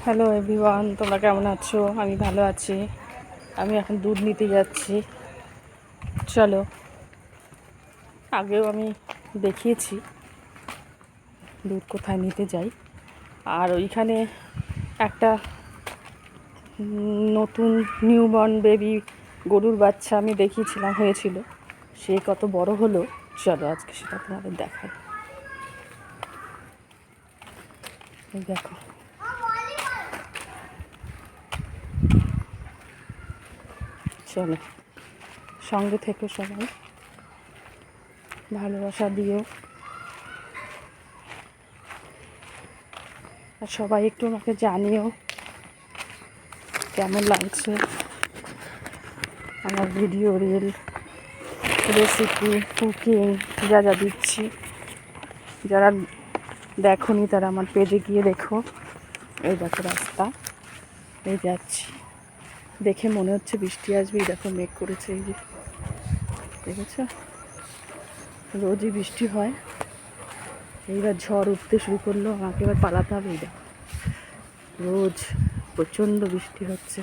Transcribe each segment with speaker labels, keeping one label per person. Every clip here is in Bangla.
Speaker 1: হ্যালো এভরিওয়ান, তোমরা কেমন আছো? আমি ভালো আছি। আমি এখন দুধ নিতে যাচ্ছি। চলো, আগেও আমি দেখিয়েছি দুধ কোথায় নিতে যাই। আর ওইখানে একটা নতুন নিউবর্ন বেবি গরুর বাচ্চা আমি দেখিয়েছিলাম, হয়েছিল। সে কত বড় হলো, চলো আজকে সেটা তোমাদের দেখাই। এই দেখো, চলো সঙ্গে থেকে সবাই ভালোবাসা দিও। আর সবাই একটু আমাকে জানিও কেমন লাগছে আমার ভিডিও, রিল, রেসিপি, কুকিং যা যা দিচ্ছি। যারা দেখোনি তারা আমার পেজে গিয়ে দেখো। এই দেখো রাস্তা, এই যাচ্ছি। দেখে মনে হচ্ছে বৃষ্টি আসবে। এই দেখো মেঘ করেছে, এই যে দেখেছ, রোজই বৃষ্টি হয়। এইবার ঝড় উঠতে শুরু করলো, আমাকে এবার পালাতে হবে। এই দেখো রোজ প্রচণ্ড বৃষ্টি হচ্ছে।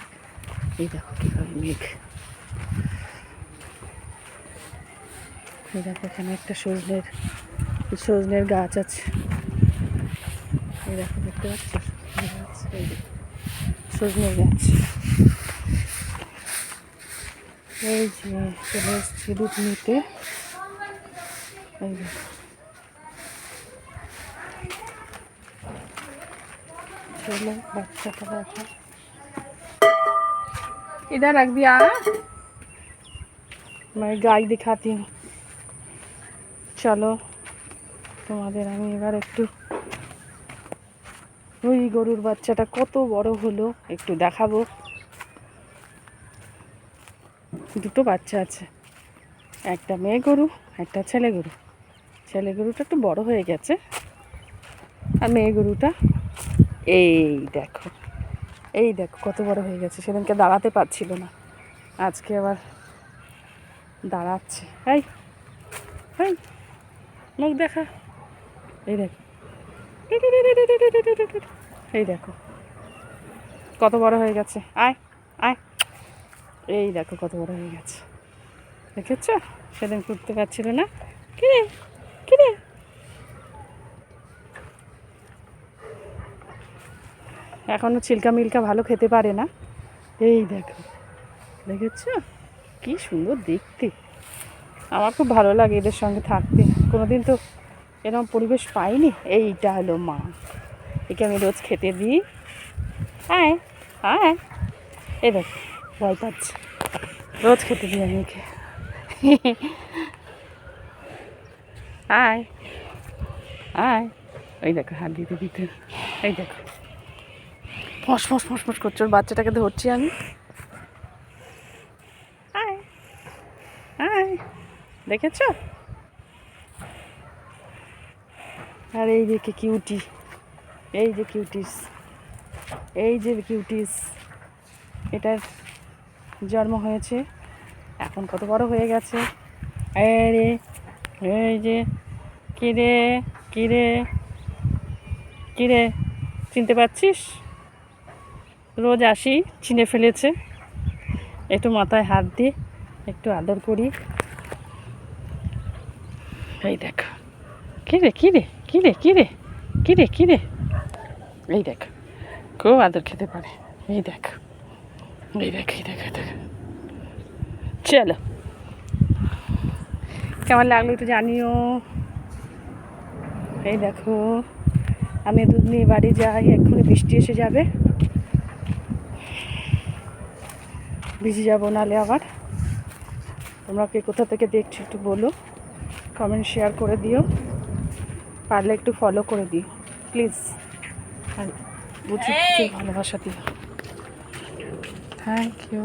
Speaker 1: এই দেখো কীভাবে মেঘ। এই দেখো এখানে একটা সজনের গাছ আছে। এই দেখো, দেখতে পাচ্ছ এই যে সজনের গাছ। এই যে চলে এসছি দুধ নিতে। এই দেখো, चलो बच्चा का बैठा इधर रख दिया। मैं गाय दिखाती हूँ। চলো তোমাদের আমি এবার একটু ওই গরুর বাচ্চাটা কত বড় হলো একটু দেখাবো। দুটো বাচ্চা আছে, একটা মেয়ে গরু, একটা ছেলে গরু। ছেলে গরুটা একটু বড় হয়ে গেছে, আর মেয়ে গরুটা এই দেখো, এই দেখো কত বড় হয়ে গেছে। সেদিনকে দাঁড়াতে পারছিল না, আজকে আবার দাঁড়াচ্ছে। এই এই মুখ দেখা, এই দেখো, এই দেখো কত বড় হয়ে গেছে। আয় আয়, এই দেখো কত বড় হয়ে গেছে, দেখেছ? সেদিন করতে পারছিল না। কিরে কিরে, এখনো ছিলকা মিলকা ভালো খেতে পারে না। এই দেখো, দেখেছ কি সুন্দর দেখতে। আমার খুব ভালো লাগে এদের সঙ্গে থাকতে। কোনোদিন তো এরকম পরিবেশ পাইনি। এইটা হলো মা, একে আমি রোজ খেতে দিই। হ্যাঁ হ্যাঁ, এই দেখো ভয় পাচ্ছে, রোজ খেতে দিই আমি একে। আয় আয়, ওই দেখো হাত দিতে দিতে, এই দেখো ফস ফস ফস ফস করছে। ওর বাচ্চাটাকে ধরছি আমি। আয় আয়, দেখেছ? আর এই যে কিউটি, এই যে কিউটিস, এই যে কিউটিস, এটার জন্ম হয়েছে, এখন কত বড় হয়ে গেছে। আরে এই যে কিরে কিরে কিরে, চিনতে পারছিস? রোজ আসি, চিনে ফেলেছে। একটু মাথায় হাত দিয়ে একটু আদর করি। এই দেখো, কিরে কিরে কিরে কিরে কিরে কিরে, এই দেখ খুব আদর খেতে পারে। এই দেখ এই দেখ এই দেখ, দেখ। চলো কেমন লাগলো একটু জানিও। এই দেখো আমি দুধ নিয়ে বাড়ি যাই, এক্ষুনি বৃষ্টি এসে যাবে, ভিজে যাবো নালে আবার। তোমরা কে কোথা থেকে দেখছো একটু বলো, কমেন্ট শেয়ার করে দিও, পারলে একটু ফলো করে দিও প্লিজ। আর বুঝি ভালোবাসা দিও। Thank you.